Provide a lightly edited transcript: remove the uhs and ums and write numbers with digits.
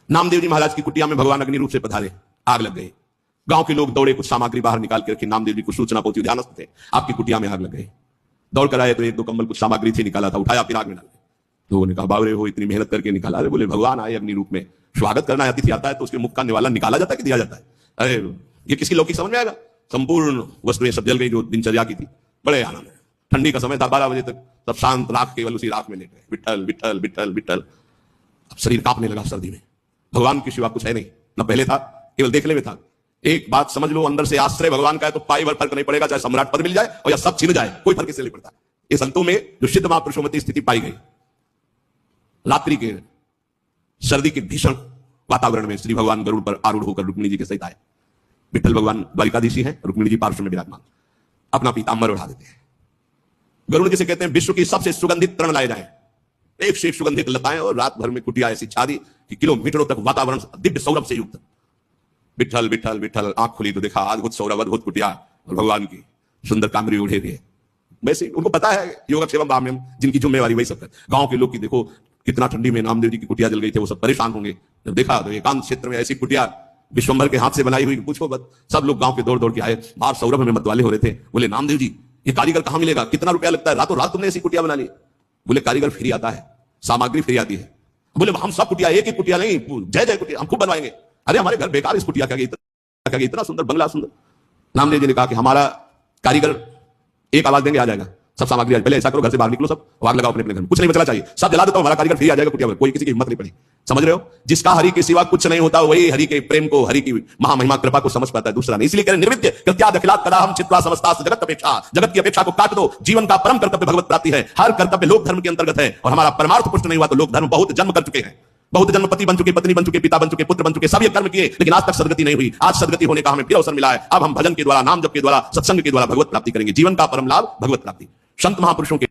नामदेव जी महाराज की कुटिया में भगवान अग्नि रूप से पधारे, आग लग गई। गांव के लोग दौड़े, कुछ सामग्री बाहर निकाल के रखी। नामदेव जी को सूचना पहुंची, ध्यानस्थ थे, आपकी कुटिया में आग लग गई। दौड़ कर आए तो एक दो कंबल कुछ सामग्री थी, निकाला था, उठाया, फिर आग में डाल। लोगों ने कहा बाबरे हो, इतनी मेहनत करके निकाला। अरे बोले भगवान आए अग्नि रूप में, स्वागत करना है, अतिथि आता है तो उसके मुख का निवाला निकाला जाता है कि दिया जाता है? अरे ये किसकी लौकिक समझ में आएगा? संपूर्ण वस्तुएं सब जल गई जो दिनचर्या की थी। बड़े आनंद है। ठंडी का समय था, 12 बजे तक सब शांत, राख केवल उसी राख में लेट गए। विठल विठल विठल विठल। अब शरीर कांपने लगा सर्दी में। भगवान के सिवा कुछ है नहीं, न पहले था, केवल देखने में था। एक बात समझ लो, अंदर से आश्रय भगवान का है तो पाई भर फर्क नहीं पड़ेगा, चाहे सम्राट पद मिल जाए और या सब छिन जाए, कोई फर्क इससे नहीं पड़ता। ये संतों में जो सिद्ध महापुरुषोमती स्थिति पाई गई। रात्रि के सर्दी के भीषण वातावरण में श्री भगवान गरुड़ पर आरूढ़ होकर रुक्मिणी जी के सहित आए। विठल भगवान द्वारिकाधीशी हैं, रुक्मिणी जी पार्श्व में विराजमान, अपना पीतांबर उठा देते हैं। गरुड़ जिसे कहते हैं विश्व की सबसे सुगंधित तृण लाए जाए, एक से एक सुगंधित लताएं, और रात भर में कुटिया ऐसी छा दी कि किलोमीटरों तक वातावरण दिव्य सौरभ से युक्त। विठल विठल विठल, आंख खुली तो देखा अद्भुत सौरभ, अद्भुत कुटिया और भगवान की सुंदर कामरी उड़े हुए। वैसे उनको पता है योगक्षेमम भाम्यम, जिनकी जिम्मेवारी वही सब है। गांव के लोग की देखो कितना ठंडी में नामदेव जी की कुटिया जल गई थी, वो सब परेशान होंगे। जब देखा तो एकांत क्षेत्र में ऐसी कुटिया विश्वम्भर के हाथ से बनाई हुई, पूछो मत। सब लोग गांव के दौड़ दौड़ के आए, बाहर सौरभ में मतवाले हो रहे थे। बोले नामदेव जी ये कारीगर कहां मिलेगा, कितना रुपया लगता है, रातों रात तुमने ऐसी कुटिया बना ली? बोले कारीगर फ्री आता है, सामग्री फ्री आती है। बोले हम सब कुटिया, एक ही कुटिया नहीं, जय जय कुटिया हम खूब बनवाएंगे। अरे हमारे घर बेकार इस कुटिया का, इतना सुंदर बंगला सुंदर। नामदेव जी ने कहा कि हमारा कारीगर एक आवाज देंगे आ जाएगा, सब सामग्री आज। पहले ऐसा करो, घर से बाहर निकलो, सब आग लगाओ अपने अपने घर में, कुछ नहीं बचना चाहिए, सब जला दो तो हमारा कारीगर फ्री आ जाएगा कुटिया में। कोई किसी की हिम्मत नहीं पड़ी। समझ रहे हो? जिसका हरि के सिवा कुछ नहीं होता वही हरि के प्रेम को, हरि की महामहिमा कृपा को समझ पाता है, दूसरा नहीं। इसलिए कह रहे निर्विद्य कृत्या दखिलात कदा हम चित्वा समस्ता जगत अपेक्षा, जगत की अपेक्षा को काट दो। जीवन का परम कर्तव्य भगवत प्राप्ति है। हर कर्तव्य लोक धर्म के अंतर्गत है, और हमारा परमार्थ पुष्ट नहीं हुआ तो लोक धर्म बहुत जन्म कर चुके हैं, बहुत जन्म पति बन चुके, पत्नी बन चुके, पिता बन चुके, पुत्र बन चुके, सब ये कर्म किए, लेकिन आज तक सदगति नहीं हुई। आज सदगति होने का हमें फिर अवसर मिला है। अब हम भजन के द्वारा, नाम जप के द्वारा, सत्संग के द्वारा भगवत प्राप्ति करेंगे। जीवन का परम लाभ भगवत प्राप्ति। संत महापुरुषों के